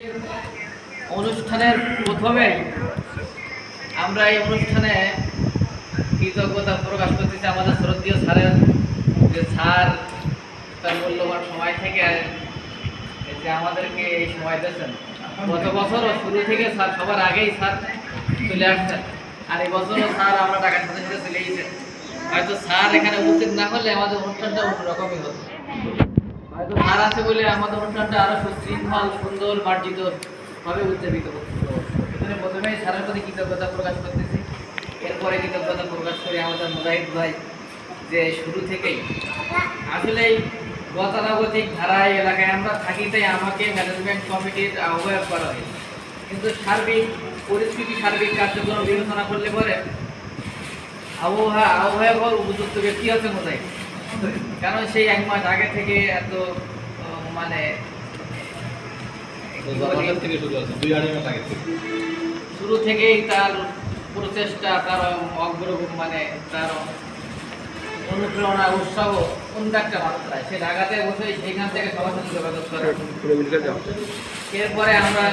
অনুষ্ঠানের প্রথমে আমরা এই অনুষ্ঠানে কৃতজ্ঞতা প্রকাশ করতেছি আমাদের শ্রদ্ধেয় স্যারের, যে স্যার তার মূল্যবান সময় থেকে যে আমাদেরকে এই সময় দিয়েছেন। গত বছরও শুরু থেকে স্যার সবার আগেই স্যার চলে আসছেন, আর এই বছরও স্যার আমরা টাকার সাথে সাথে চলে গেছেন। হয়তো স্যার এখানে উপস্থিত না হলে আমাদের অনুষ্ঠানটা অন্যরকমই হতো। হয়তো স্যার আছে বলে আমাদের অনুষ্ঠানটা আরো সুশৃঙ্খল, সুন্দর, মার্জিত ভাবে উদযাপিত হচ্ছে। এখানে প্রথমেই স্যারের প্রতি কৃতজ্ঞতা প্রকাশ করতেছি। এরপরে কৃতজ্ঞতা প্রকাশ করি আমাদের মুজাহিদ ভাই, যে শুরু থেকেই আসলে গতানুগতিক ধারায় এলাকায় আমরা থাকি, তাই আমাকে ম্যানেজমেন্ট কমিটির আহ্বায়ক করা হয়েছে। কিন্তু সার্বিক পরিস্থিতি, সার্বিক কার্যক্রম বিবেচনা করলে পরে আহ্বায়ক হওয়ার উপযুক্ত ব্যক্তি হচ্ছে মুজাহিদ। কারণ সেই এক মাস আগে থেকে এত মানে শুরু থেকেই তার প্রচেষ্টা, তার মানে তার অনুপ্রেরণা, উৎসাহ অন্য একটা মাত্রায়। সে ঢাকাতে বসে সেইখান থেকে সবার সাথে যোগাযোগ করে। এরপরে আমরা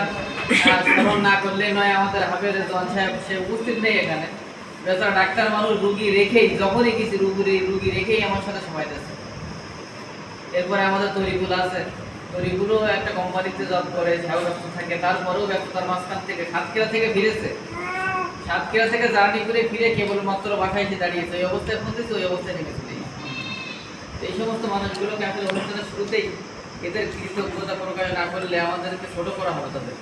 স্মরণ না করলে নয়, আমাদের হাফেজ রেজওয়ান সাহেব সে উপস্থিত নেই এখানে। বেচারা ডাক্তার মানুষ, রুগী রেখেই, যখনই কিছু রুগী রেখেই আমার সাথে সময় দিচ্ছে। এরপরে আমাদের তরিকুল আছে, তরিকুলও একটা কোম্পানিতে জব করে, ব্যস্ত থাকে, তারপরেও ব্যস্ততার মাঝখান থেকে সাতক্ষীরা থেকে ফিরেছে। সাতক্ষীরা থেকে জার্নি করে ফিরে কেবলমাত্র বাসায় এসে দাঁড়িয়েছে। ওই অবস্থায় পৌঁছেছে, ওই অবস্থায় নেমেছে। এই সমস্ত মানুষগুলোকে আসলে অনুষ্ঠানের শুরুতেই এদের কৃতজ্ঞতা প্রকাশ না করলে আমাদেরকে ছোট করা হবে তাদের।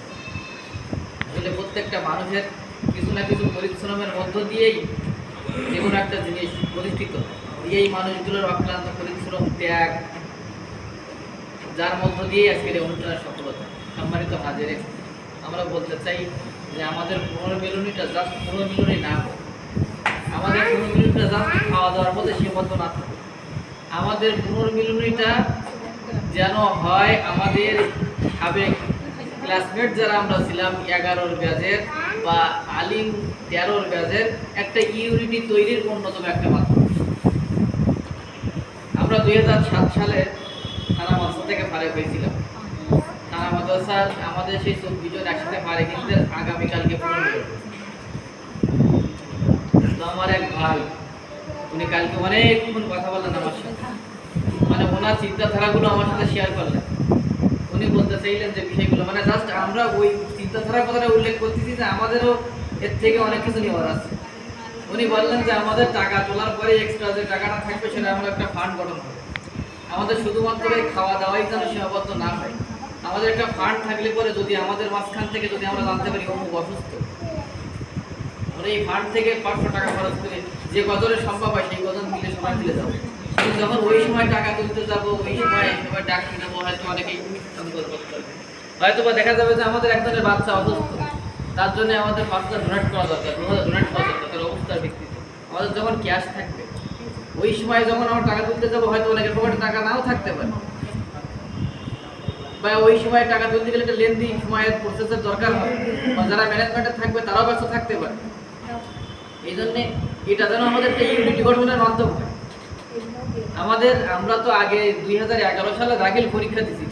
আসলে প্রত্যেকটা মানুষের কিছু না কিছু পরিশ্রমের মধ্য দিয়েই যে কোনো একটা জিনিস প্রতিষ্ঠিত। এই মানুষগুলোর অক্লান্ত পরিশ্রম, ত্যাগ, যার মধ্য দিয়ে আজকের এই অনুষ্ঠানের সফলতা। সম্মানিত হাজিরে, আমরা বলতে চাই যে আমাদের পুনর্মিলনীটা জাস্ট পুনর্মিলনী না হোক, আমাদের পুনর্মিলনীটা জাস্ট খাওয়া দাওয়ার মধ্যে সীমাবদ্ধ না থাকুক। আমাদের পুনর্মিলনীটা যেন হয় আমাদের সাবেক ক্লাসমেট যারা আমরা ছিলাম 11 ব্যাচের বা আলিম 13 ব্যাচের একটা ইউনিটি তৈরির অন্যতম একটা মাধ্যম। আমরা 2007 সালে থানা মাদ্রাসা থেকে ফারেক হয়েছিলাম। থানা মাদ্রাসা আমাদের সেই 24 জন একসাথে ফারেক, কিন্তু আগামীকালকে পুনর্মিলন। তো আমার এক ভাই, উনি কালকে অনেকক্ষণ কথা বললেন আমার সাথে, মানে ওনার চিন্তাধারাগুলো আমার সাথে শেয়ার করলেন। উনি বলতে চাইলেন যে বিষয়গুলো, মানে জাস্ট আমরা ওই চিন্তাধারার কথাটা উল্লেখ করতেছি যে আমাদেরও এর থেকে অনেক কিছু নেওয়ার আছে। উনি বললেন যে আমাদের টাকা তোলার পরে এক্সট্রা যে টাকাটা থাকবে সেটা আমরা একটা ফান্ড গঠন করব। আমাদের শুধুমাত্র এই খাওয়া দাওয়াই যেন সীমাবদ্ধ না হয়। আমাদের একটা ফান্ড থাকলে পরে যদি আমাদের মাঝখান থেকে যদি আমরা জানতে পারি অমুক অসুস্থ, আমরা এই ফান্ড থেকে 500 টাকা খরচ করে যে কদরে সম্ভব হয় সেই কদর মিলে সবাই মিলে যাবো। যখন ওই সময় টাকা তুলতে যাবো, ওই সময় সবাই ডাকতে যাবো, হয়তো অনেকেই হয়তো বা দেখা যাবে যে আমাদের একজনের বাচ্চা অসুস্থ, তার জন্য আমাদের 5টা ডোনেট করা দরকার, 2000 ডোনেট করা দরকার তার অবস্থার ভিত্তিতে। আমাদের যখন ক্যাশ থাকবে, ওই সময় যখন আমরা টাকা তুলতে যাবো, হয়তো অনেকের পকেটে টাকা নাও থাকতে পারে, বা ওই সময় টাকা তুলতে গেলে একটা লেনদি সময়ের প্রসেসের দরকার হয়, বা যারা ম্যানেজমেন্টে থাকবে তারাও ব্যস্ত থাকতে পারে। এই জন্যে এটা যেন আমাদের একটা ইউনিটি গঠনের মাধ্যম হয়। আমরা তো আগে 2011 সালে দাখিল পরীক্ষা দিয়েছি,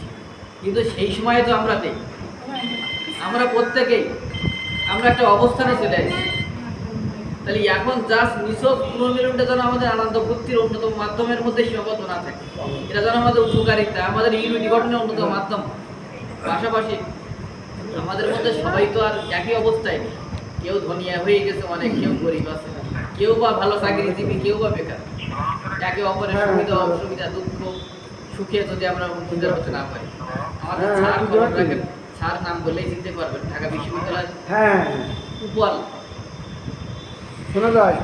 কিন্তু সেই সময়ে তো আমরা নেই। আমরা প্রত্যেকেই আমরা একটা অবস্থানে চলে আসছি। তাহলে এখন জাস্ট নিছক পুনর্মিলনটা যেন আমাদের আনন্দ ফুর্তির অন্যতম মাধ্যমের মধ্যে সীমাবদ্ধ না থাকে, এটা যেন আমাদের উপকারিতা, আমাদের ইউনিটি গঠনের অন্যতম মাধ্যম। পাশাপাশি আমাদের মধ্যে সবাই তো আর একই অবস্থায় নেই। কেউ ধনিয়া হয়ে গেছে, অনেক, কেউ গরিব আছে, কেউ বা ভালো চাকরিজীবী, কেউ বা বেকার। একে অপরের সুবিধা অসুবিধা, দুঃখ সুখে যদি আমরা অংশীদার হতে না পারি। আমাদের স্যার নাম বললেই চিনতে পারবেন, ঢাকা বিশ্ববিদ্যালয় উপল, শোনা যায়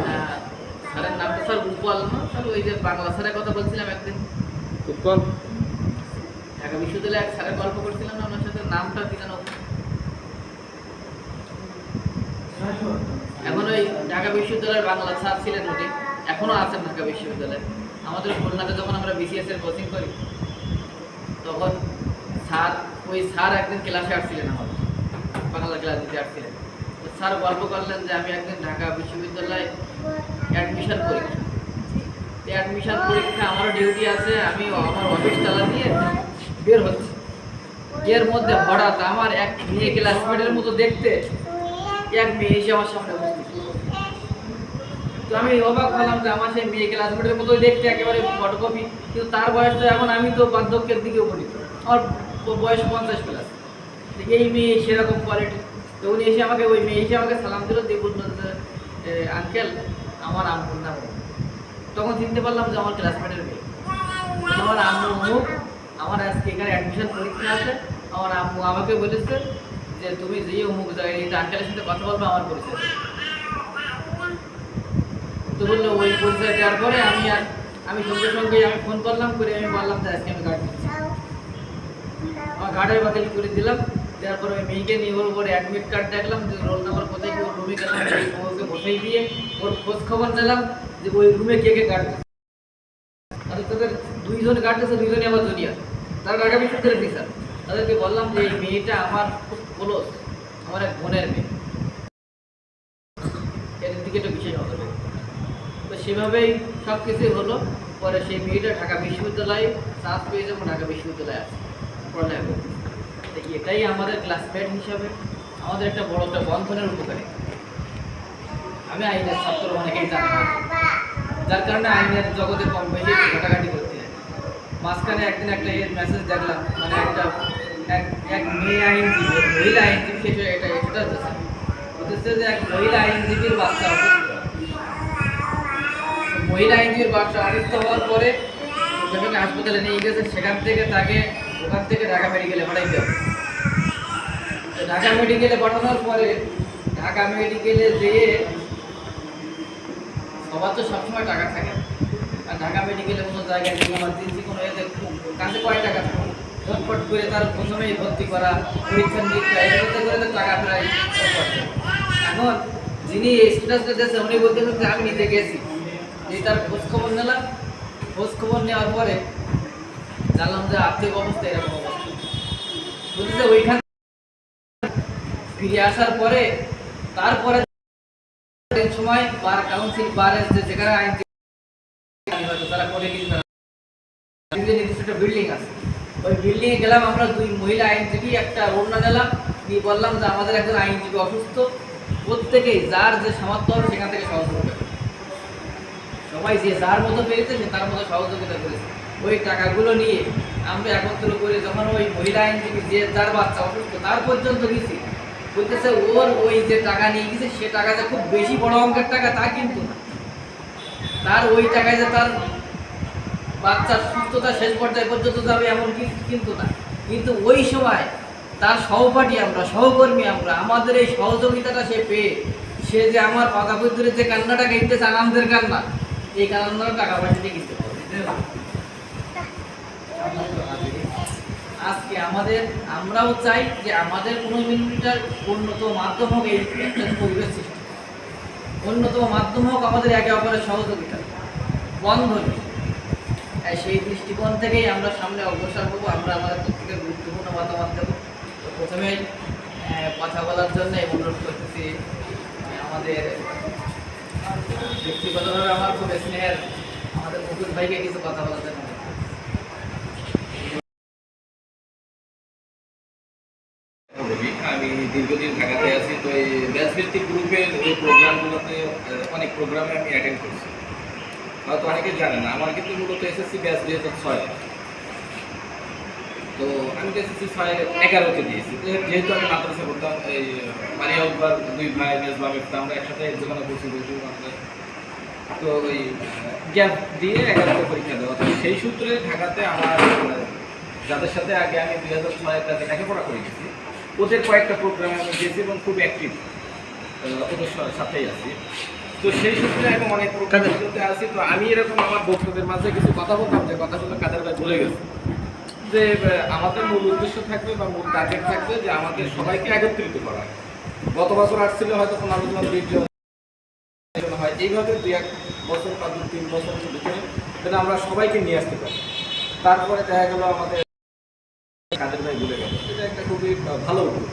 স্যারের নামটা স্যার উপল না স্যার? ওই যে বাংলা স্যারের কথা বলছিলাম একদিন, উপল ঢাকা বিশ্ববিদ্যালয়ে এক স্যারের গল্প করছিলাম না, ওনার সাথে নামটা কি জানো? এখন ওই ঢাকা বিশ্ববিদ্যালয়ের বাংলা স্যার ছিলেন উনি, এখনো আছেন ঢাকা বিশ্ববিদ্যালয়ে। আমাদের খুলনাতে যখন আমরা বিসিএস এর কোচিং করি, তখন ওই স্যার একদিন ক্লাসে আসছিলেন, আমাদের বাংলা ক্লাস দিতে আসছিলেন। তো স্যার গল্প করলেন যে আমি একদিন ঢাকা বিশ্ববিদ্যালয়ে অ্যাডমিশন পরীক্ষা আমারও ডিউটি আছে, আমি আমার অফিস চালা দিয়ে বের হচ্ছি। এর মধ্যে হঠাৎ আমার এক মেয়ে ক্লাসমেটের মতো দেখতে এক মেয়ে এসে আমার সামনে উপস্থিত। তো আমি অবাক হলাম যে আমার সেই মেয়ে ক্লাসমেটের মতো দেখতে একেবারে ফটোকপি, কিন্তু তার বয়সটা এখন আমি তো বার্ধক্যের দিকে উপনীত, আমার বয়স 50 প্লাস। এই মেয়ে সেরকম কোয়ালিটি। তো উনি এসে আমাকে, ওই মেয়ে এসে আমাকে সালাম দিল, দিয়ে বলল যে আঙ্কেল আমার আম্মুর নাম। তখন চিনতে পারলাম যে আমার ক্লাসমেটের মেয়ে। আমার আম্মু অমুক, আমার আজকে এখানে অ্যাডমিশন পরীক্ষা আছে, আমার আম্মু আমাকে বলেছে যে তুমি যেই অমুক জায়গায় এটা আঙ্কেলের সাথে কথা বলবে আমার পরিচয়। তো বললো ওই পরিচয় দেওয়ার পরে আমি সঙ্গে সঙ্গে আমি ফোন করলাম, করে আমি বললাম যে আজকে আমি গার্ড দিচ্ছি। আমার গার্ডের বাতিল করে দিলাম। দেওয়ার পরে ওই মেয়েকে নিয়ে ওর উপরে অ্যাডমিট কার্ড দেখলাম, যে রোল নাম্বার কোথায় কি, ওর রুমে গেলাম, ওকে বসাই দিয়ে ওর খোঁজ খবর নিলাম যে ওই রুমে কে কে গার্ড দিচ্ছে। আর তাদের 2 জন গার্ড দিচ্ছে, 2 জনই আমার জুনিয়র, তারা ঢাকা বিশ্ববিদ্যালয়ের টিচার। তাদেরকে বললাম যে এই মেয়েটা আমার খুব ক্লোজ, আমার এক বোনের মেয়ে, এর দিকে একটু বিশেষ নজর। তো সেভাবেই সব কিছুই হলো। পরে সেই মেয়েটা ঢাকা বিশ্ববিদ্যালয়ে চান্স পেয়ে যাবো, ঢাকা বিশ্ববিদ্যালয়ে আছে পড়ালেখা করতে। তো এটাই আমাদের ক্লাসমেট হিসাবে আমাদের একটা বড় একটা বন্ধনের উপকারী। আমি আইনের ছাত্র, অনেকেই জানে না, যার কারণে আইনের জগতে কম বেশি ঘাটাঘাটি করতে হয়। মাঝখানে একদিন একটা মেসেজ দেখলাম, মানে এক মেয়ে আইনজীবী, মহিলা আইনজীবী, সেটা হচ্ছে যে এক মহিলা আইনজীবীর বাচ্চা অসুস্থ। মহিলা আইনজীবীর বাচ্চা অসুস্থ হওয়ার পরে যখন হাসপাতালে নিয়ে গেছে, সেখান থেকে ওখান থেকে ঢাকা মেডিকেলে পাঠাইতে হবে। ঢাকা মেডিকেলে পাঠানোর পরে ঢাকা মেডিকেলে যেয়ে সবার তো সবসময় টাকা থাকে, আর ঢাকা মেডিকেলে কোনো জায়গায় ইমার্জেন্সি কোনো এতে কাছে কয় টাকা থাকে, ঝটপট করে তার প্রথমেই ভর্তি করা, পরীক্ষা নিরীক্ষা এগুলোতে করে তো টাকা প্রায় খরচা। এখন যিনি স্ট্যাটাসটা দিয়েছে উনি বলতেছেন যে আমি নিজে গেছি, এই তার খোঁজখবর নিলাম। খোঁজখবর নেওয়ার পরে জানলাম যে আর্থিক অবস্থা এরকম অবস্থা। বলতেছে ওইখান ফিরে আসার পরে তারপরে সময় বার কাউন্সিল, বারের যেখানে আইনজীবী হয়তো তারা করে কিছু নির্দিষ্ট একটা বিল্ডিং আছে, ওই বিল্ডিং এ গেলাম আমরা, 2 মহিলা আইনজীবী, একটা ওড়না নিলাম, নিয়ে বললাম যে আমাদের একজন আইনজীবী অসুস্থ, প্রত্যেকেই যার যে সামর্থ্য হবে সেখান থেকে সহযোগিতা, সবাই যে যার মতো পেরেছে সে তার মতো সহযোগিতা করেছে। ওই টাকাগুলো নিয়ে আমরা একত্র করে যখন ওই মহিলা আইনজীবী যে যার বাচ্চা অসুস্থ তার পর্যন্ত গেছি, বলতেছে ওর ওই যে টাকা নিয়ে গেছে সে টাকা যে খুব বেশি বড় অঙ্কের টাকা তা কিন্তু না, তার ওই টাকায় যে তার বাচ্চার সুস্থতা শেষ পর্যায়ে পর্যন্ত যাবে এমন কিন্তু না। কিন্তু ওই সময় তার সহপাঠী আমরা, সহকর্মী আমরা, আমাদের এই সহযোগিতাটা সে পেয়ে সে যে আমার পাতা বৈদ্যুরের যে কান্নাটা কিনতেছে, আনন্দের কান্না, এই কান্নাটা টাকা পয়সা দিয়ে কিনতে পারবে। আজকে আমরাও চাই যে আমাদের 15 মিনিটের অন্যতম মাধ্যম হোক এই পরিবেশ সৃষ্টি, অন্যতম মাধ্যম হোক আমাদের একে অপরের সহযোগিতা বন্ধন। সেই দৃষ্টিকোণ থেকেই আমরা সামনে অগ্রসর হবো। আমরা আমাদের প্রত্যেকে গুরুত্বপূর্ণ মতামত দেবো। তো প্রথমেই কথা বলার জন্য অনুরোধ করতেছি আমাদের ব্যক্তিগতভাবে আমার খুব স্নেহের আমাদের মুকুল ভাইকে কিছু কথা বলার জন্য। আমি দীর্ঘদিন ঢাকাতে আছি, তো এই ব্যাচ ভিত্তিক গ্রুপের এই প্রোগ্রামগুলোতে অনেক প্রোগ্রামে আমি অ্যাটেন্ড করছি। হয়তো অনেকে জানে না, আমার কিন্তু মূলত এসএসসি ব্যাচ 2006। তো আমি তো এসএসসি 11-তে দিয়েছি। যেহেতু আমি মাদ্রাসা করতাম, এই মানে একবার 2 ভাই মেজবাম আমরা একসাথে জীবনে পড়ছি, তো ওই গ্যাপ দিয়ে 11তে পরীক্ষা দেওয়া। তো সেই সূত্রে ঢাকাতে আমার যাদের সাথে আগে আমি 2006-এ লেখাপড়া করে গেছি, ওদের কয়েকটা প্রোগ্রামে আমি গেছি এবং খুব অ্যাক্টিভ ওদের সাথেই আছি। তো সেই সূত্রে আমি অনেক প্রোগ্রামগুলোতে আছি। তো আমি এরকম আমার বক্তব্যের মাঝে কিছু কথা বলতাম, যে কথাগুলো কাদের ভাই বলে গেছে, যে আমাদের মূল উদ্দেশ্য থাকবে বা মূল টার্গেট থাকবে যে আমাদের সবাইকে একত্রিত করা। গত বছর আসছিল হয়তো 15 জন 20 জন হয়, এইভাবে 2-1 বছর বা 2-3 বছরের ভিতরে যেন আমরা সবাইকে নিয়ে আসতে পারি। তারপরে দেখা গেল আমাদের কাদের ভাই ভুলে গেল, এটা একটা খুবই ভালো উদ্যোগ।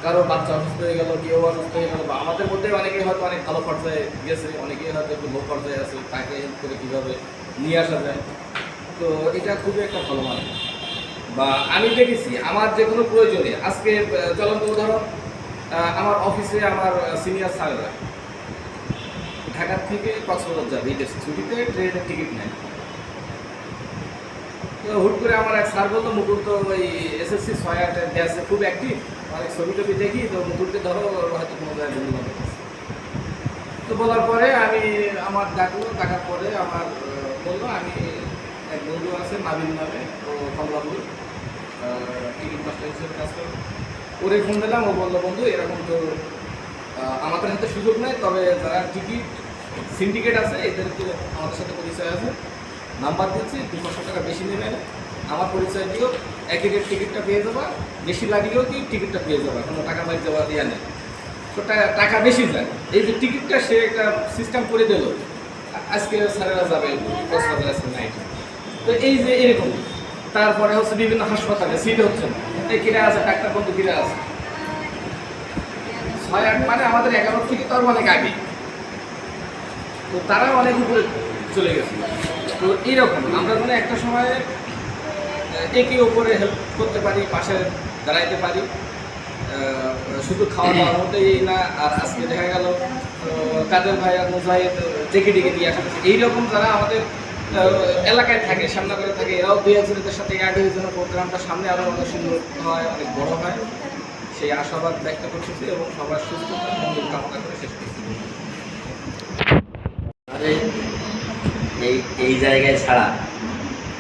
কারো বাচ্চা অসুস্থ হয়ে গেল, কেউ অসুস্থ হয়ে গেল, বা আমাদের মধ্যে অনেকেই হয়তো অনেক ভালো পর্যায়ে গেছে, অনেকেই হয়তো একটু লো পর্যায়ে আছে, তাকে হেল্প করে কীভাবে নিয়ে আসা যায়। তো এটা খুবই একটা ভালো মানে বা আমি দেখেছি আমার যে কোনো প্রয়োজনে আজকে চলন্ত উদাহরণ, আমার অফিসে আমার সিনিয়র স্যাররা ঢাকা থেকে কক্সবাজার যাবে ঈদের ছুটিতে ট্রেনের টিকিট নেয়। তো হুট করে আমার এক স্যার বলতো, মুকুল তো ওই SSC 6-8 ব্যাচে খুব অ্যাক্টিভ, অনেক ছবি টবি দেখি, তো মুকুলকে ধরো, ওর হয়তো কোনো জায়গায় বন্ধু বান্ধব আছে। তো বলার পরে আমি আমার ডাকার পরে আমার বললো, আমি এক বন্ধু আছে নাবিল নামে, ও কমলাপুর টিকিট মাস্টার হিসেবে কাজ করে, ওরে ফোন দিলাম। ও বললো, বন্ধু এরকম তো আমাদের হাতে সুযোগ নেই, তবে যারা টিকিট সিন্ডিকেট আছে এদেরকে আমাদের সাথে পরিচয় আছে, নাম্বার দিচ্ছি, 200 টাকা বেশি নেবে না, আমার পরিচয় দিও, একই রেট টিকিটটা পেয়ে যাবা, বেশি লাগলেও কি টিকিটটা পেয়ে যাবা, কোনো টাকা মাইক দেওয়া দেওয়া নেই। তো টাকা বেশি যায়, এই যে টিকিটটা সে একটা সিস্টেম করে দিল। আজকে স্যারেরা যাবে কক্সবাজার আজকে নাইট, তো এই যে এরকম। তারপরে হচ্ছে বিভিন্ন হাসপাতালে সিট হচ্ছে না, এই কিরা আছে ডাক্তার বন্ধু কিরা আছে 6-8 মানে আমাদের 11 থেকে তো আর অনেক আগে, তো তারা অনেক উপরে চলে গেছে। তো এইরকম আমরা মানে একটা সময়ে একে ওপরে হেল্প করতে পারি, পাশে দাঁড়াইতে পারি, শুধু খাওয়া দাওয়ার মধ্যেই না। আর আজকে দেখা গেল কাদের ভাই আর মুজাহিদ ডেকে দিয়ে আসতেছে, এইরকম যারা আমাদের এলাকায় থাকে, সামনে করে থাকে, এরাও 2-1 সাথে অ্যাড হয়ে যেন প্রোগ্রামটা সামনে আরও অনেক সুন্দর হয়, অনেক বড় হয়, সেই আশাবাদ ব্যক্ত করতেছি এবং সবার সুস্থ কামনা করে শেষ করছি। এই জায়গায় ছাড়া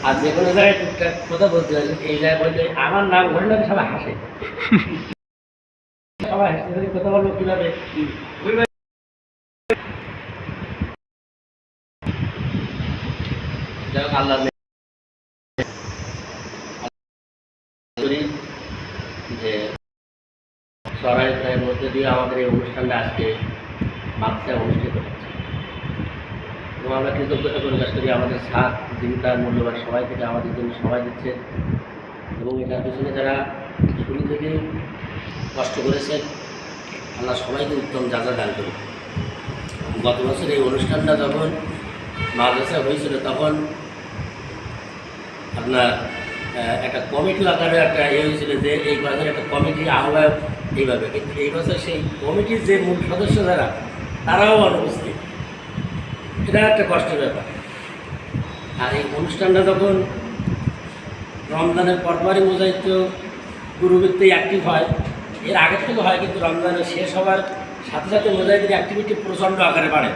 আর যে কোনো জায়গায় টুকটাক কথা বলতে পারি, এই জায়গায় বলতে আমার নাম ঘটলে সবাই হাসে, সবাই হাসে, কথা বলবো কিভাবে। আল্লাহ যে সরাইয়ের মধ্যে দিয়ে আমাদের এই অনুষ্ঠানটা আজকে মাত্রায় অনুষ্ঠিত হচ্ছে এবং আমরা কৃতজ্ঞতা প্রকাশ করি আমাদের সাথ, যিনি তার মূল্যবান সবাই থেকে আমাদের জন্য সময় দিচ্ছেন এবং এটার পিছনে যারা শুরু থেকে কষ্ট করেছেন, আল্লাহ সবাইকে উত্তম যাজা দান করুন। গত বছর এই অনুষ্ঠানটা যখন মাদ্রাসা হয়েছিল তখন আপনার একটা কমিটি আকারে একটা হয়েছিল যে এই বছর একটা কমিটি আহ্বায়ক এইভাবে, কিন্তু এই বছর সেই কমিটির যে মূল সদস্য যারা তারাও অনুপস্থিত, এটা একটা কষ্টের ব্যাপার। আর এই অনুষ্ঠানটা যখন রমজানের পরপরই মুজাহিদ গুরুবৃত্তেই অ্যাক্টিভ হয়, এর আগের থেকে হয়, কিন্তু রমজানের শেষ হওয়ার সাথে সাথে মুজাহিদের অ্যাক্টিভিটি প্রচণ্ড আকারে বাড়ে।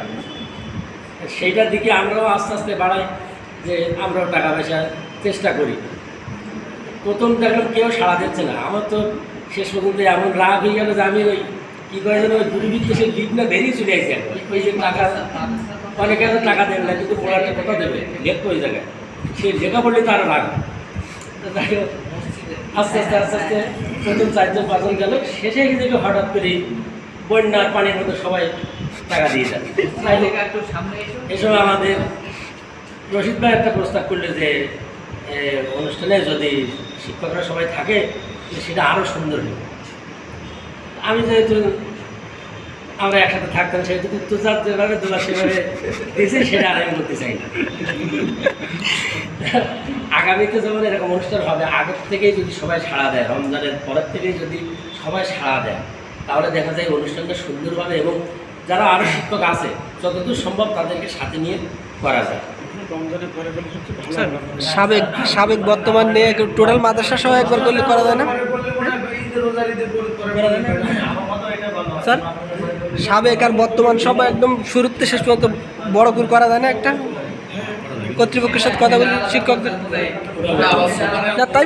সেইটার দিকে আমরাও আস্তে আস্তে বাড়াই যে আমরাও টাকা পয়সা চেষ্টা করি। প্রথম দেখলাম কেউ সাড়া দিচ্ছে না, আমার তো শেষ পর্যন্ত এমন রাগ হয়ে গেল যে আমি ওই কী করে যেন ওই গুরুবৃত্ত সেই দিকটা বেরিয়ে চলে আসছে। ওই যে টাকা অনেকে হয়তো টাকা দেবে না, কিন্তু পড়াটা কোথা দেবে, লেখতো ওই জায়গায়, সে লেখা পড়লে তো আরও রাগ। আস্তে আস্তে আস্তে আস্তে প্রথম 4-5 গেল, শেষে দেখে হঠাৎ করে বন্যার পানির মতো সবাই টাকা দিয়ে যায়। এই সময় আমাদের রশিদ ভাই একটা প্রস্তাব করলে যে অনুষ্ঠানে যদি শিক্ষকরা সবাই থাকে সেটা আরও সুন্দর হবে। আমি যেহেতু আমরা একসাথে থাকতাম, সেহেতু উত্তরচাপ যেভাবে দোলা সেভাবে দিয়েছে, সেটা আর আমি বলতে চাই না। আগামীতে যেমন এরকম অনুষ্ঠান হবে, আগের থেকেই যদি সবাই সাড়া দেয়, রমজানের পরের থেকেই যদি সবাই সাড়া দেয়, তাহলে দেখা যায় অনুষ্ঠানটা সুন্দরভাবে এবং যারা আরও শিক্ষক আছে যতদূর সম্ভব তাদেরকে সাথে নিয়ে করা যায়। সাবেক বর্তমান নিয়ে টোটাল মাদ্রাসা সহ একবার করলে করা যায় না স্যার? সাবেক আর বর্তমান সব একদম শুরুতে শেষ পর্যন্ত বড় করে করা যায় না একটা কর্তৃপক্ষের সাথে কথা বলি শিক্ষকদের না? তাই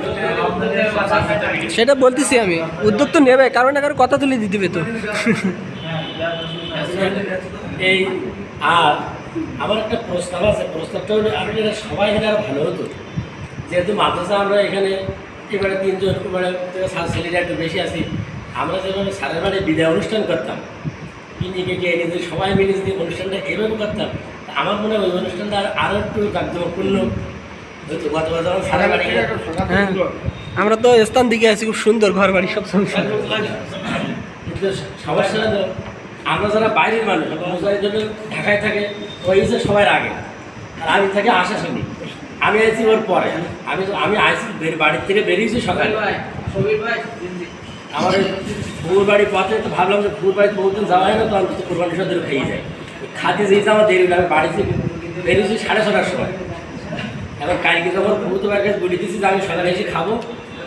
সেটা বলতেছি আমি, উদ্যোগ তো নেবে, কারণ না কারো কথা তুলে দিতে হবে তো। এই আর আমার একটা প্রস্তাব আছে, প্রস্তাবটা হলে আর এটা সবাই এখানে আরও ভালো হতো। যেহেতু মাদ্রাসা আমরা এখানে এবারে 3 জন, এবারে ছেলেরা একটু বেশি আছি, আমরা যেভাবে সারের বাড়ি বিদায় অনুষ্ঠান করতাম, পিকনিকে গিয়ে নিজেদের সবাই মিলে যদি অনুষ্ঠানটা এভাবে করতাম, আমার মনে হয় ওই অনুষ্ঠানটা আরও একটু জাঁকজমকপূর্ণ হয়তো। গত বছর সারের বাড়ি আমরা তো স্থান দিকে আছি, খুব সুন্দর ঘর বাড়ি সব সমস্যা, কিন্তু সমস্যা হলো আমরা যারা বাইরের মানুষ, মুজাহিদের জন্য ঢাকায় থাকে, ওই যে সবার আগে, আর আমি থাকি আশাশুনি। আমি আইছি ওর পরে, আমি আইছি বাড়ির থেকে বেরিয়েছি সকালে। শরীর ভাই আমার ফুল বাড়ির পথে তো ভাবলাম যে ফুল বাড়িতে বহুদিন যাওয়া হয় না, তো আমি কোরবানি সদ্য খেয়ে যাই। খাতে যেতে আমার দেরি হলো, আমি বাড়িতে বেরিয়েছি 6:30টার সময়। এখন কালকে যখন ফুলতোবার কাছে বলে দিয়েছি যে আমি সকালে এসে খাবো,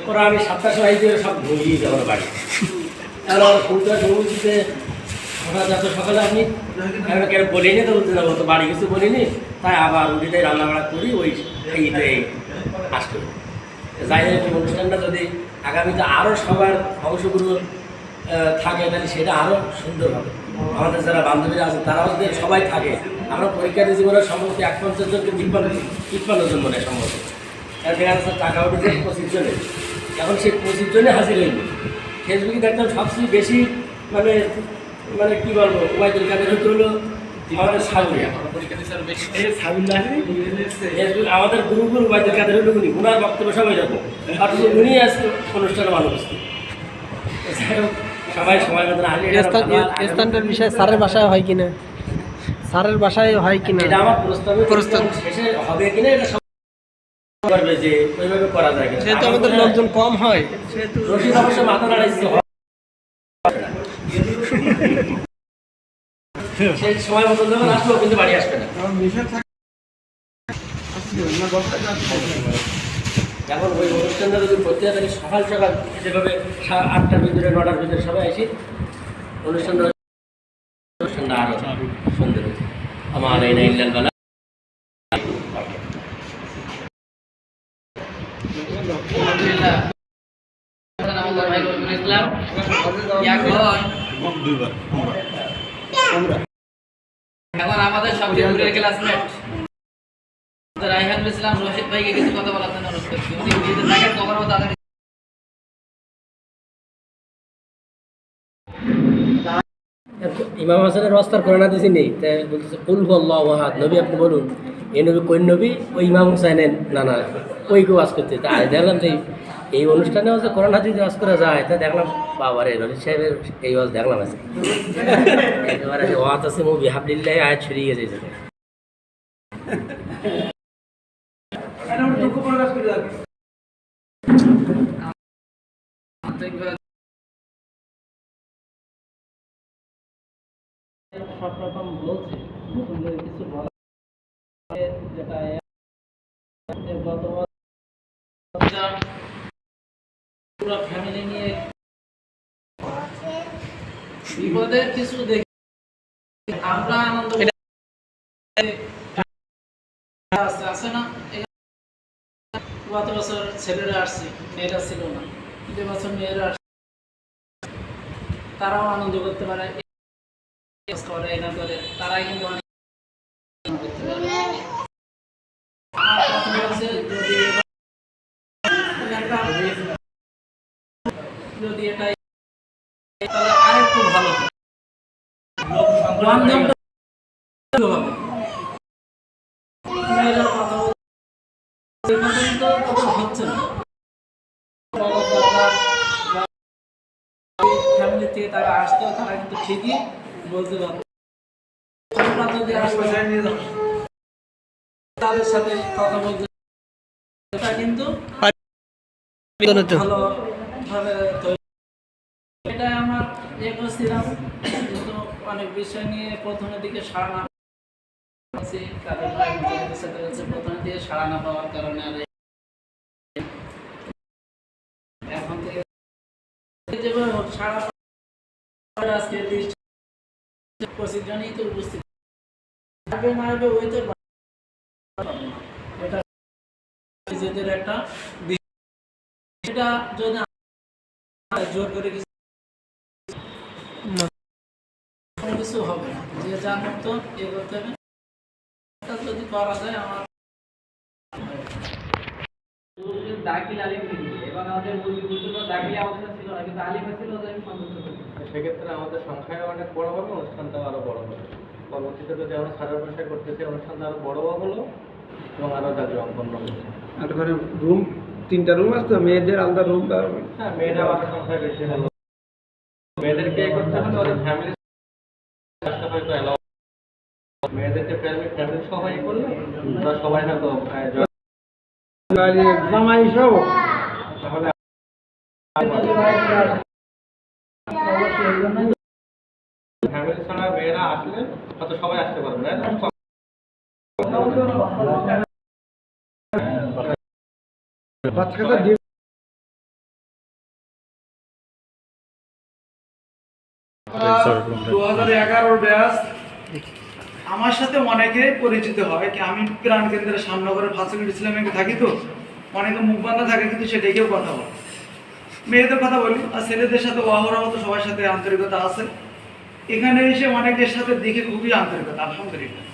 ওরা আমি 7টার সময় এসে সব ঘুমিয়ে যাবো বাড়ি। এখন আমার ফুলতোবার বলছি যে হঠাৎ এত সকালে আপনি কেন বলিনি, তো বলতে যাবো তো বাড়ি কিছু বলিনি, তাই আবার উঠিটাই রান্নাবাড়া করি ওই খেয়েতে আসতে। যাই হোক, এই অনুষ্ঠানটা যদি আগামীতে আরও সবার অংশগ্রহণ থাকে তাহলে সেটা আরও সুন্দর হবে। আমাদের যারা বান্ধবীরা আছে তারাও যদি সবাই থাকে, আমরা পরীক্ষার্থী জীবনের সম্ভবত 150 জনকে 53 জন মনে হয় সম্ভবত। কারণ দেখা যাচ্ছে টাকা উঠেছে 25 জনে, এখন সেই 25 জনে হাজির হইল। ফেসবুকে দেখতাম সবচেয়ে বেশি মানে মানে কী বলবো, ওবায়দুল কাদের হতে হলো আমাদের সাবরিয়া, ফেসবুক আমাদের গুরুগুরু ওবায়দুল কাদের হলো উনি, ওনার বক্তব্য সবাই এরকম, অথচ উনি আজকে অনুষ্ঠানে ভালো বসছে। সবাই সময় মতন আসলে স্থানটার বিষয়ে স্যারের বাসায় হয় কিনা, স্যারের বাসায় হয় কিনা, এটা আমার প্রস্তাব শেষে হবে কিনা এটা সব করবে যে ওইভাবে করা যায় কিনা। যেহেতু আমাদের লোকজন কম হয় সেহেতু রশিদ অবশ্য মাথা নাড়াইছে, সেই সময় মতো যখন আসবো কিন্তু বাড়ি আসবে না। এখন ওই অনুষ্ঠানটা যদি করতে হয় তাহলে সকাল সকাল যেভাবে 8টার ভিতরে 9টার ভিতরে সবাই আসি, অনুষ্ঠানটা আরো সুন্দর হচ্ছে। আমার এই নাইলাল বেলা আলহামদুলিল্লাহ। আমাদের ভাই রবিউল ইসলাম এখন আমাদের সবচেয়ে দূরের ক্লাসমেট রাইহানুল ইসলাম রশিদ ভাইকে কিছু কথা বলার জন্য অনুরোধ করছি। উনি নিজেদের থাকেন কখনো তাদের ইমাম হাসানের অস্তার করোনা দিয়েছি নেই, তাই বলতেছে কুল আল্লাহু আহাদ, নবী আপনি বলুন এই নবী কোন নবী, ওই ইমাম হুসাইনের নানা ওই কেউ ওয়াজ করতে। তাই দেখলাম যে এই অনুষ্ঠানেও যে করোনা যদি ওয়াজ করা যায়, তা দেখলাম বাবারে রশিদ সাহেবের এই ওয়াজ দেখলাম আছে একেবারে ওয়াজ আছে মুভি হাবলিল্লাহ আয়াত ছড়িয়ে গেছে। আন্তরিকভাবে সব রকম বলছে কিছু বলা যেটা গত পুরো ফ্যামিলি নিয়ে বিপদের কিছু দেখি আমরা আনন্দ আছে না। গত বছর ছেলেরা আসছে, মেয়েরা ছিল না, যে বছর মেয়েরা আসছে তারাও আনন্দ করতে পারে, করে এটা করে তারাই কিন্তু অনেক করতে পারে। আমার কথা হচ্ছে যদি এটাই তাহলে আরেকটু ভালো হবে, বান্ধবটা হবে। মেয়েরা কথা বলতে কথা হচ্ছে না, ফ্যামিলি থেকে তারা আসতো, তারা কিন্তু ঠিকই বলতে পারতো। তোমরা যদি আসতো তাদের সাথে কথা বলতে, এটা কিন্তু ভালোভাবে তৈরি। এটা আমার ইয়ে করছিলাম, কিন্তু অনেক বিষয় নিয়ে প্রথমের দিকে সাড়া না পাচ্ছি, তাদের সাথে হচ্ছে প্রথমের দিকে সাড়া না পাওয়ার কারণে আর এখন থেকে যেভাবে হোক সাড়া আজকে 25 জনই তো উপস্থিত মারবে ওই তো এটা নিজেদের একটা এটা যদি জোর করে কিছু হবে না, যে যার মতো এ করতে হবে। যদি করা যায় আমার দাখিল আলিম এবং আমাদের দাখিল অবস্থা ছিল না, কিন্তু আলিমে ছিল সন্তুষ্ট করতে। সেক্ষেত্রে আমাদের সংখ্যায় অনেক বড় হবে, অনুষ্ঠানটাও আরও বড় হবে। পরবর্তীতে যদি আমরা সারা বর্ষায় করতেছি, অনুষ্ঠানটা আরও বড় হলো এবং আরও জাঁকজমকপূর্ণ হলো। আর ঘরে রুম 3টা রুম আছে তো, মেয়েদের আলাদা রুম। হ্যাঁ, মেয়েরা আমাদের সংখ্যায় বেশি হলো, মেয়েদেরকে করতে হলে ওদের ফ্যামিলি হয়তো অ্যালাউ, মেয়েদেরকে ফ্যামিলি সবাই করলে ওরা সবাই হয়তো জামাই সব তাহলে ফ্যামিলি ছাড়া মেয়েরা আসলে হয়তো সবাই আসতে পারবে না। বাচ্চাটা 2011 ব্যাচ আমার সাথে অনেকে পরিচিত হয় কি আমি প্রাণ কেন্দ্রের সামনগরের ফাসিলিটি ইসলামে থাকি, তো অনেকে মুখ বান্ধা থাকে কিন্তু সে ডেকেও কথা বলে। মেয়েদের কথা বলি আর ছেলেদের সাথে ওয়াহরা মতো সবার সাথে আন্তরিকতা আছে। এখানে এসে অনেকের সাথে দেখে খুবই আন্তরিকতা, আলহামদুলিল্লাহ।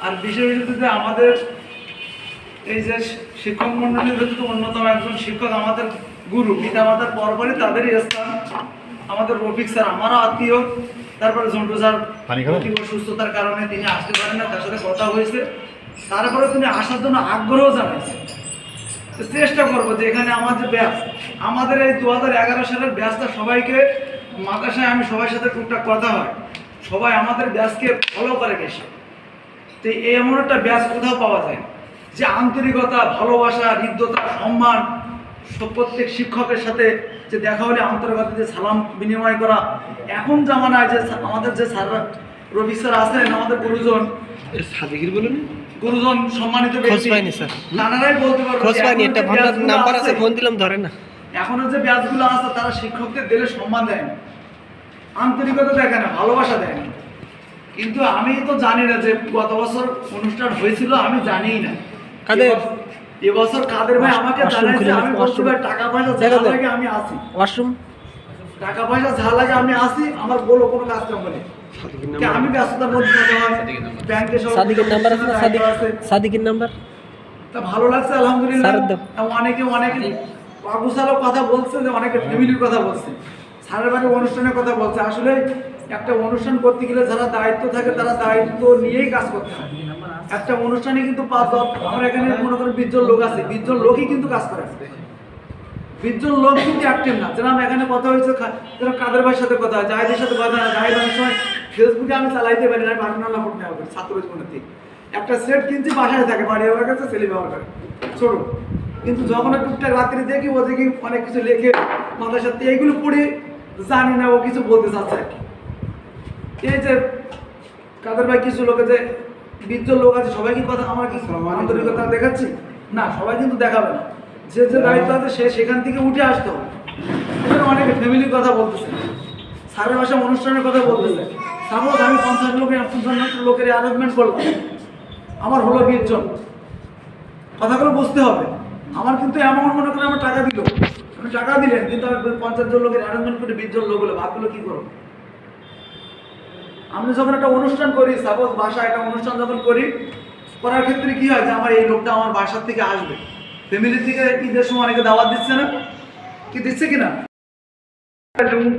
আর বিশেষ বিশেষত আমাদের এই যে শিক্ষক মন্ডলীর ভিতরে অন্যতম একজন শিক্ষক আমাদের গুরু, পিতা মাতার পরপরই তাদেরই স্থান আমাদের রফিক স্যার, আমারও আত্মীয়। তারপরে ঝন্টু স্যার সুস্থতার কারণে তিনি আসতে পারেন না, তার সাথে কথা হয়েছে, তারপরে তিনি আসার জন্য আগ্রহ জানাইছে। চেষ্টা করবো যে এখানে আমাদের ব্যাচ, আমাদের এই 2011 সালের ব্যাচটা সবাইকে মাদ্রাসায় আমি সবার সাথে টুকটাক কথা হয়, সবাই আমাদের ব্যাচকে ফলো করে বেশি। তো এই এমন একটা ব্যাচ কোথাও পাওয়া যায় না, যে আন্তরিকতা, ভালোবাসা, হৃদ্যতা, সম্মান, প্রত্যেক শিক্ষকের সাথে যে দেখা হলে আন্তরিকতা যে সালাম বিনিময় করা। এখন জামানায় যে আমাদের যে স্যার রফিক স্যার আছেন, আমাদের গুরুজন গুরুজন সম্মানিত ব্যক্তি, নানারাই বলতে পারবে এখনো যে ব্যাচগুলো আছে তারা শিক্ষকদের দিলে সম্মান দেয় না, আন্তরিকতা দেখে না, ভালোবাসা দেয় না। কিন্তু আমি তো জানি না যে গত বছর অনুষ্ঠান হয়েছিল, আমি জানিই না। এবছর কাদের ভাই আমাকে জানাইছে, আমি বলছি ভাই টাকা পয়সা যা লাগে আমি আসি, টাকা পয়সা যা লাগে আমি আসি, আমার বলো কোনো কাজ কাম নেই, আমি ব্যস্ততার মধ্যে থাকা হয়, ব্যাংকে সব সাদিকের নাম্বার আছে না, সাদিকের নাম্বার তা ভালো লাগছে আলহামদুলিল্লাহ। অনেকে অগুছালো কথা বলছে, যে অনেকে ফ্যামিলির কথা বলছে, স্যারের বাড়ির অনুষ্ঠানের কথা বলছে। আসলে একটা অনুষ্ঠান করতে গেলে যারা দায়িত্ব থাকে তারা দায়িত্ব নিয়েই কাজ করতে হয়। একটা অনুষ্ঠানে কিন্তু 5-10 আমরা এখানে মনে করেন 20 জন লোক আছে, 20 জন লোকই কিন্তু কাজ করে, 20 জন লোক কিন্তু অ্যাক্টিভ না। যেরকম এখানে কথা হয়েছে, যেরকম কাদের ভাইয়ের সাথে কথা হয়, জাহিদের সাথে কথা হয়, জাহিদ অনেক সময় ফেসবুকে আমি চালাইতে পারি না, পার্সোনাল ফোন নেওয়া করি ছাত্র জীবনের থেকে। একটা সেট কিনছি, বাসায় থাকে, বাড়ি ওর কাছে ছেলে ব্যবহার করে ছোট, কিন্তু যখন টুকটাক রাত্রি দেখি ও দেখি অনেক কিছু লেখে মাথার সাথে, এইগুলো পড়ে জানি না ও কিছু বলতে চাচ্ছে আর কি। এই যে কাদের ভাই কিছু লোকে যে 20 জন লোক আছে, সবাই কি কথা আমার কি আন্তরিকতা দেখাচ্ছি না, সবাই কিন্তু দেখাবে না। যে যে দায়িত্ব আছে সে সেখান থেকে উঠে আসতে হবে। এখানে অনেকে ফ্যামিলির কথা বলতেছে, স্যারের বাসায় অনুষ্ঠানের কথা বলতেছে। সাপোজ আমি 50 লোকের অ্যারেঞ্জমেন্ট করলাম, আমার হলো 20 জন, কথাগুলো বুঝতে হবে। আমার কিন্তু এমন মনে করে আমার টাকা দিল, আমি টাকা দিলেন, কিন্তু আমি 50 জন লোকের অ্যারেঞ্জমেন্ট করে 20 জন লোক হলো, ভাবগুলো কি করবো? আমি যখন একটা অনুষ্ঠান করি, সাপোজ বাসায় একটা অনুষ্ঠান যখন করি, করার ক্ষেত্রে কি হয় যে আমার এই লোকটা আমার বাসার থেকে আসবে, ফ্যামিলির থেকে ঈদের সময় অনেকে দাওয়াত দিচ্ছে না, কি দিচ্ছে কিনা?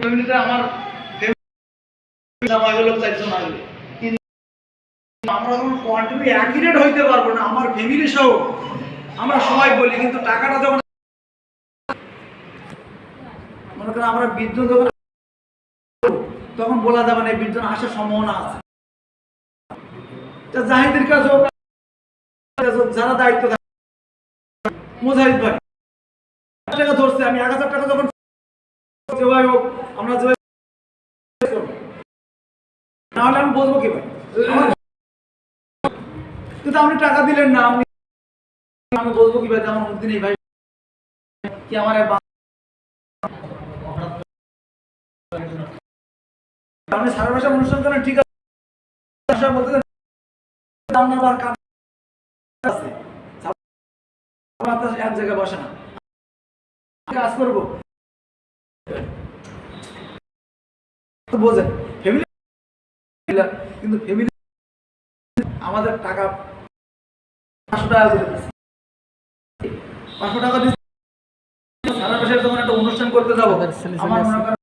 ফ্যামিলিতে আমার লোক 4 জন আসবে, আমরা যখন কোয়ান্টিটি অ্যাকুরেট হইতে পারবো না, আমার ফ্যামিলি সহ আমরা সবাই বলি, কিন্তু টাকাটা যখন মনে করেন আমরা 20 জন যখন, তখন বলা যাবে না 20 জন আসার সম্ভাবনা আছে। জাহিদের কাছে যারা দায়িত্ব থাকে, মুজাহিদ ভাই টাকা ধরছে, আমি 1000 টাকা যখন হোক আমরা নাহলে আমি বলবো কি ভাই, কিন্তু আপনি টাকা দিলেন না, আমি বলবো কি ভাই আমার মুক্তি নেই ভাই, কি আমার আপনি সারা ভাষা অনুষ্ঠান করেন, ঠিক আছে, বলতে এক জায়গায় বসে না, কাজ করবো বোঝেন ফ্যামিলি, কিন্তু ফ্যামিলি আমাদের টাকা 500 টাকা করে দিচ্ছে, 500 টাকা দিচ্ছে সারা মাসের যখন একটা অনুষ্ঠান করতে যাবো, আমার মনে করেন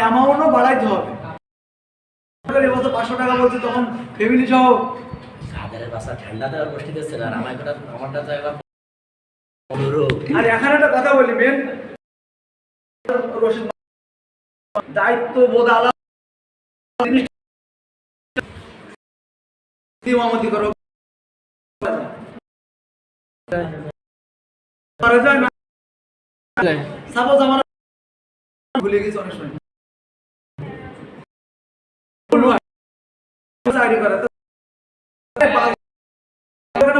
অ্যামাউন্টও বাড়াইতে হবে। এবছর 500 টাকা বলছে, তখন ফ্যামিলি সহ ঠান্ডা দেওয়ার বসে দিচ্ছে না, আমারটা তো একবার। আর এখানে একটা কথা বলি, মেন দায়িত্ব বোধ আলাদা, ইমামতি করো করে যায় না সাপোজ আমার ভুলে গেছি অনেক সময় চাকরি করে তো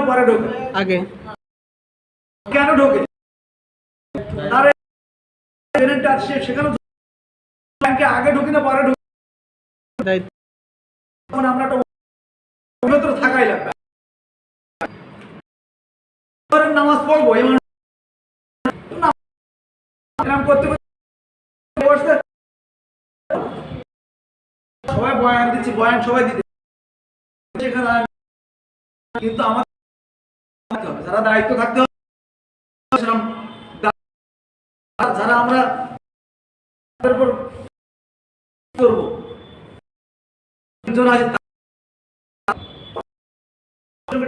পরে ঢোকে আগে কেন ঢোকে আরে পেরেন্ট আছে সেখানে ব্যাংকে আগে ঢুকি না পরে ঢুকি দায়িত্ব তখন আমরা একটা পবিত্র থাকাই লাগবে নামাজ পড়বো এরকম করতে বসতে সবাই বয়ান দিচ্ছি বয়ান সবাই দিতে কিন্তু আমার যারা দায়িত্ব থাকতে হবে যারা আমরা করবো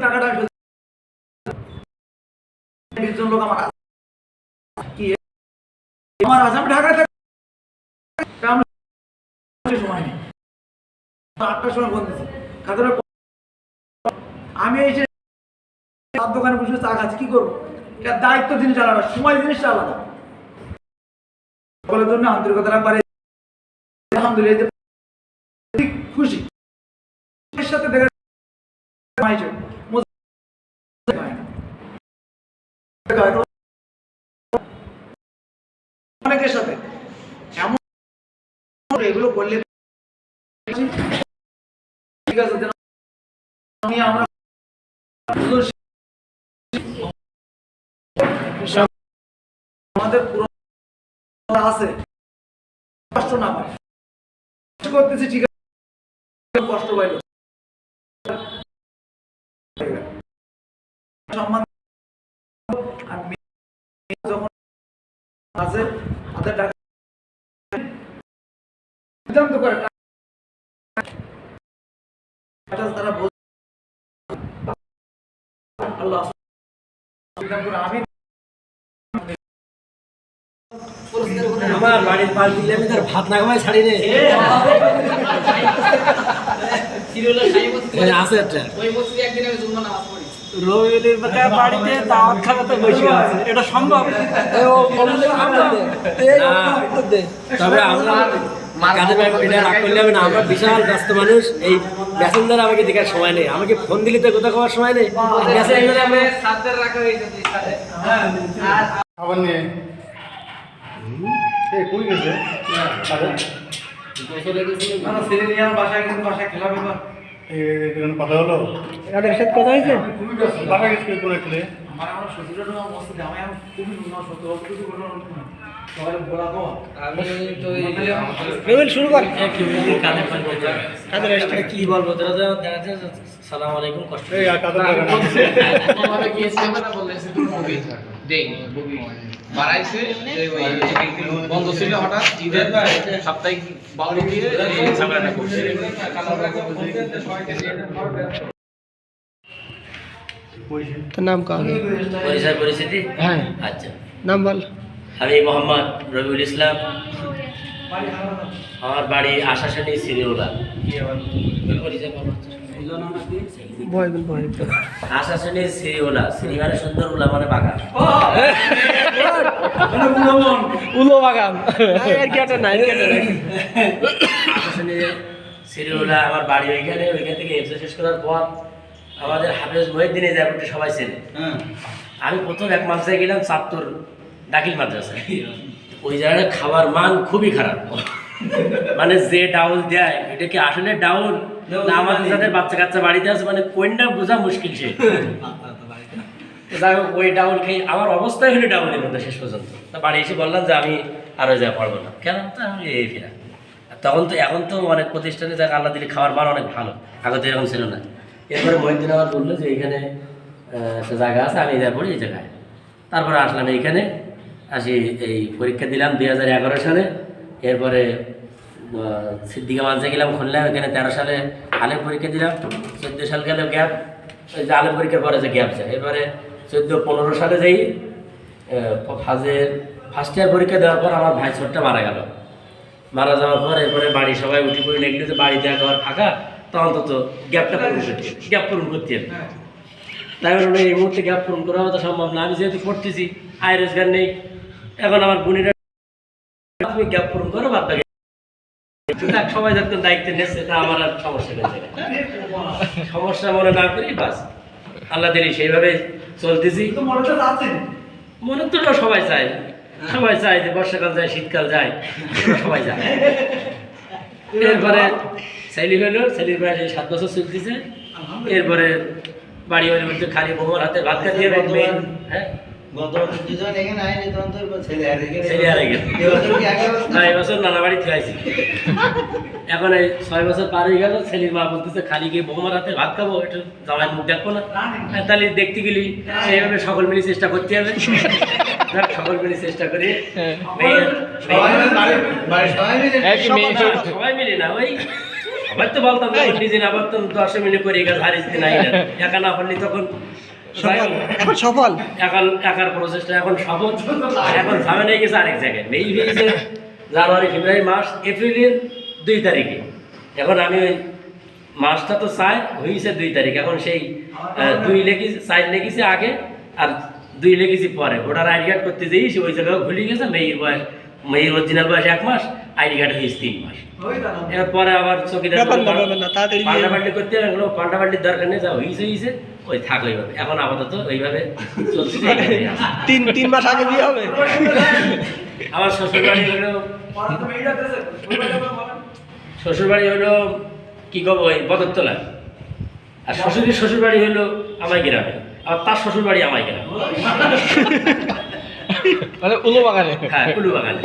টাকাটা 20 জন লোক আমার কি আমার আজ আমি ঢাকায় থাকি সময় নেই 8টার সময় বন্ধ দিচ্ছি আমি এই যে দোকানে বসে চা খাচ্ছি কি করবো দায়িত্ব জিনিস আলাদা সময় জিনিসটা আলাদা সকলের জন্য আন্তরিকতা রাখবার আলহামদুলিল্লাহ খুশি এর সাথে দেখা অনেকের সাথে এমন এগুলো করলে ঠিক আছে আমরা আমাদের পুরো আছে কষ্ট না পায় করতেছি ঠিক আছে কষ্ট পাইল সম্মান যখন আছে তাদের টাকা সিদ্ধান্ত করে তারা আল্লাহ আমি আমার বাড়ির পাশ দিলে আমি তার ভাত না খাওয়াই ছাড়ি রে আছে একটা রবিউলের বাড়িতে দাওয়াত খাওয়া তো বসে আছে এটা সম্ভব তবে আমরা কাজে এটা রাগ করলে হবে না, আমরা বিশাল ব্যস্ত মানুষ। এই প্যাসেঞ্জার আমাকে দেখার সময় নেই, আমাকে ফোন দিলে তো কোথাও খাওয়ার সময় নেই। খাবার নিয়ে কই গেছে বাসায় কিন্তু বাসায় খেলা ব্যাপার কথা হলো এদের সাথে কথা হয়েছে বাসা গেছে কোন একলে আমার আমার শ্বশুরের মস্ত আমি আমি খুবই উন্নত সত্য কিছু বলবো সবাই বলা তো আমি তো রবিউল শুরু কর কি বলবো তোরা তো দেখাচ্ছে সালাম আলাইকুম কষ্ট এই আর কাদের লাগা না আমাকে গিয়েছিলাম না বললেছে তুমি মুভি দেই মুভি বাড়াইছে ওই বন্ধ ছিল হঠাৎ ঈদের সাপ্তাহিক বাউরি দিয়ে এই ঝামেলাটা করছে তোর নাম কার? পরিচয় পরিস্থিতি হ্যাঁ আচ্ছা, নাম বল। আমি মোহাম্মদ রবিউল ইসলাম, আমার বাড়ি আশাশানি সিরিওলা। আশাশানি সিরিওলা, সিরিওলা সুন্দর উলা মানে বাগান, উলো বাগান এর কি একটা নাই আশাশানি সিরিওলা আমার বাড়ি ওইখানে। ওইখান থেকে এফএ শেষ করার পর আমাদের হাফেজ মহিউদ্দিন এই জায়গাটি সবাই চেনে। আমি প্রথম এক মাদ্রাসায় গেলাম, চাঁদপুর দাখিল মাদ্রাসা। ওই জায়গায় খাবার মান খুবই খারাপ, মানে যে ডাউল দেয় এটা কি আসলে ডাউল না আমাদের যাদের বাচ্চা কাচ্চা বাড়িতে আছে, মানে কোনটা বোঝা মুশকিল। সে যাই হোক ওই ডাউল খেয়ে আমার অবস্থায় হলে ডাউলের মধ্যে শেষ পর্যন্ত। তা বাড়ি এসে বললাম যে আমি আরও যা পারবো না, কেন তো আমি এই ফেরা। তখন তো এখন তো অনেক প্রতিষ্ঠানে যাক আল্লাহ দিলে খাওয়ার মান অনেক ভালো, আগে তো এরকম ছিল না। এরপরে মহিউদ্দিন আবার বললো যে এইখানে একটা জায়গা আছে, আমি যা পড়ি এই জায়গায়। তারপরে আসলাম এইখানে, আসি এই পরীক্ষা দিলাম 2011 সালে। এরপরে সিদ্দিকা মাঝে গেলাম খুললাম, এখানে 13 সালে আলেম পরীক্ষা দিলাম। 14 সাল গেল গ্যাপ, ওই যে আলেম পরীক্ষার পরে যে গ্যাপ যায়। এরপরে 14-15 সালে যাই ফার্স্ট ইয়ার পরীক্ষা দেওয়ার পর আমার ভাই ছোটটা মারা গেল। মারা যাওয়ার পর এরপরে বাড়ি সবাই উঠে পড়ে লেগেছে, বাড়িতে একেবারে ফাঁকা, তা অন্তত গ্যাপটা পূরণ করতে হবে। তাই বলে এই মুহূর্তে গ্যাপ পূরণ করা তো সম্ভব না। আমি যেহেতু পড়তেছি, আয় রোজগার নেই, এখন আমার বোনেরা তুমি গ্যাপ পূরণ করো, বাদ বাকি সবাই যখন দায়িত্ব নিচ্ছে, তা আমার আর সমস্যা নেই। সমস্যা মনে না করি বাস, আল্লাহ দিলি সেইভাবে চলতেছি। মনে তো সবাই চায়, সবাই চায় যে বর্ষাকাল যায়, শীতকাল যায়, সবাই যায়। এরপরে ছেলে হলো, ছেলের বয়সে 7 বছর চলতেছে। এরপরে বাড়ি বাড়ির মধ্যে খালি বৌমার হাতে ভাত খাইয়ে মেয়ে, হ্যাঁ ছেলে হারে গেল না, এবছর নানা বাড়ি খাইছি। এখন এই 6 বছর পার হয়ে গেল, ছেলের মা বলতেছে খালি গিয়ে বৌমার হাতে ভাত খাবো, একটু জামাই মুখ দেখবো না। তাহলে দেখতে গেলি সেইভাবে সকল মিলে চেষ্টা করতে হবে। সকল মিলে চেষ্টা করি, সবাই মিলে না ওই সবাই তো বলতাম নিজে না বলতাম 10 মিনিট করে গেছে হারিস দিন একা না পারলি তখন এখন সফল, একার প্রচেষ্টা এখন সফল। এখন ঝামেলা গেছে আরেক জায়গায়, মেই হয়েছে জানুয়ারি ফেব্রুয়ারি মাস, এপ্রিলের 2 তারিখে। এখন আমি ওই মাসটা তো চাই হয়েছে 2 তারিখ, এখন সেই 2 লেগেছে 4 লেগেছে আগে আর 2 লেগেছি পরে। ভোটার আইডি কার্ড করতে যেই সে ওই জায়গায় ভুলে গেছে। মেয়ের অরিজিনাল বয়স 1 মাস, আইডি কার্ড হয়েছে 3 মাস। এরপরে আবার চৌকিদার পাল্টাপাল্টি করতে হবে, এগুলো পাল্টাপাল্টির দরকার নেই, যা হয়েছে ওই থাক ওইভাবে। এখন আপাতত ওইভাবে চলছে। 3 মাস আগে বিয়ে হবে। আমার শ্বশুরবাড়ি হলো কি কব ওই বদরতলা, আর শ্বশুরবাড়ি হলো আমার গ্রামে, আর তার শ্বশুরবাড়ি আমার গ্রামে, মানে উলুবাগানে। হ্যাঁ উলুবাগানে।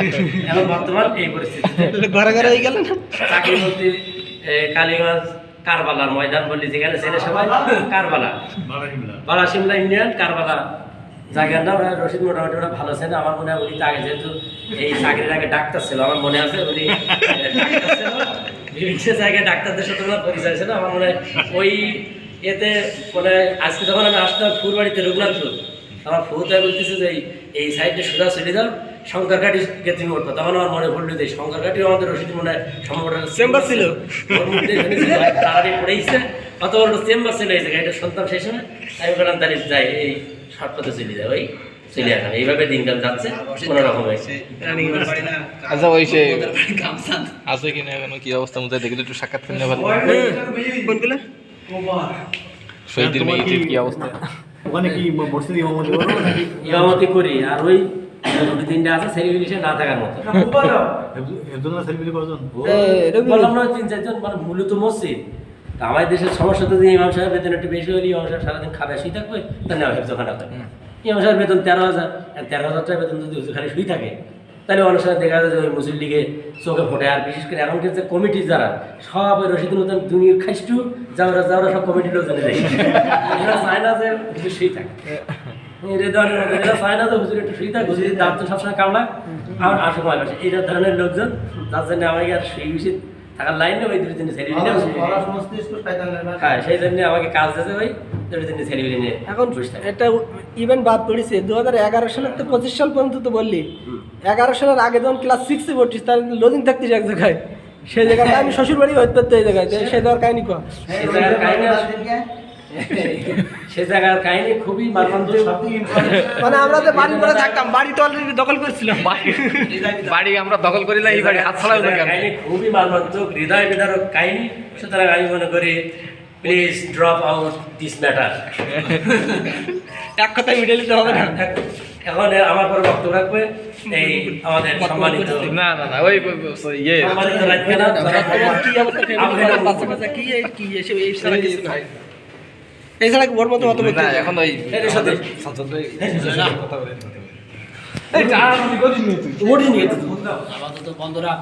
এখন বর্তমান এই পরিস্থিতিতে ঘরে ঘরে হয়ে গেল না চাকরি বলতে কালীগঞ্জ কারবালার ময়দান বললি, যেখানে ছেলে সবাই কারবালা, বালা সিমলা ইউনিয়ন কারবালা জায়গার নাম। রশিদ মোটামুটি ওরা ভালো ছেলে, আমার মনে হয় উনি আগে যেহেতু এই চাকরির আগে ডাক্তার ছিল, আমার মনে আছে উনি ডাক্তার ছিল, বিভিন্ন জায়গায় ডাক্তারদের সাথে ওনার পরিচয় ছিল। আমার মনে হয় ওই এতে মানে আজকে যখন আমি আসতাম ফুলবাড়িতে রঘুনাথপুর, আমার ফুতে বলতেছে যে এই সাইডে সোজা চলে যাও, শঙ্করঘাটি তুমি উঠবো। তখন আমার মনে পড়লো যে শঙ্করঘাটিও আমাদের রশিদ মনে হয় সম্ভবত চেম্বার ছিল, ওর মধ্যে তাড়াতাড়ি পড়েছে, অত বড় চেম্বার ছিল এই জায়গায়, এটা সন্তান সেই সময় আমি বললাম তাহলে যাই এই শর্ট পথে চলে যায়, ওই চলে আসা। এইভাবে দিনকাল যাচ্ছে কোনো রকম হয়েছে। আচ্ছা ওই সে আছে কিনা এখনো কি অবস্থা মধ্যে দেখলে একটু সাক্ষাৎ করে নেওয়া ভালো। কোনগুলো শহীদের মেয়েটির কি অবস্থা? ওখানে কি মসজিদ ইমামতি করো নাকি? ইমামতি করি, আর ওই 2-3টা আছে সেলিব্রেশন না থাকার মতো। একজনের সেলিব্রেট করছেন? বললাম না 3-4 জন, মানে মূলত মসজিদ। আমাদের দেশের সমস্যা তো যে ইমাম সাহেব বেতন একটু বেশি হলে ইমাম সাহেব সারাদিন খাবে শুয়ে থাকবে, তাহলে হেফজখানা করে। ইমাম সাহেব বেতন 13,000, 13,000 টাকা বেতন যদি খালি শুয়ে থাকে, তাহলে অনেক সময় দেখা যায় যে ওই মুসলিম লীগে চোখে ফোটে। আর বিশেষ করে এখনকার যে কমিটি যারা সব ওই রশিদের মতন দুনিয়ার খাইষ্টু যাওয়ারা সব কমিটির লোকজনে যায়, এরা চায় না যে হুজুর শুয়ে থাকে। রেদওয়ানের মধ্যে এরা চায় না যে হুজুর একটু শুয়ে থাকে, হুজুরের দাঁত তো সবসময় কামড়া আমার আসে কমায় পাশে, এই ধরনের লোকজন যার জন্য আমাকে আর শুয়ে বসে থাকার লাইন নেই। ওই 2-3 ছেলেপিলে হ্যাঁ, সেই জন্য আমাকে কাজ দিতে ওই 2-3 ছেলেপিলে নিয়ে এখন বসে থাকে। একটা ইভেন্ট বাদ পড়েছে 2011 সালের তো 25 সাল পর্যন্ত তো বললি। 11 সালের আগে যখন ক্লাস 6-এ পড়ছিস তার লজিং থাকতিস এক জায়গায়, সেই জায়গায় আমি শ্বশুর বাড়ি হইতে পারতো এই জায়গায়, সেই জায়গার কাহিনী কো। সে জায়গার কাহিনী খুবই মার্মান্তিক। মানে আমরা যে বাড়ি করে থাকতাম, বাড়ি তো অলরেডি দখল করছিলাম, বাড়ি আমরা দখল করিলাম, এই বাড়ি হাত ছাড়াও কাহিনী খুবই মার্মান্তিক, হৃদয় বিদারক কাহিনী। সুতরাং আমি মনে করি please drop out this matter. এক কথায় মিটে নিতে হবে না। এখন আমার পর বক্তব্য রাখবে এই আমাদের সম্মানিত না ওই ইয়ে সম্মানিত রাজকেনা কি অবস্থা ফ্যামিলি বাচ্চা কাচ্চা কি কি এসে এই সারা কিছু নাই, এই ছাড়া ওর মতো অত না এখন ওই এর সাথে কথা বলেন ওটি নিয়ে আপাতত বন্ধুরা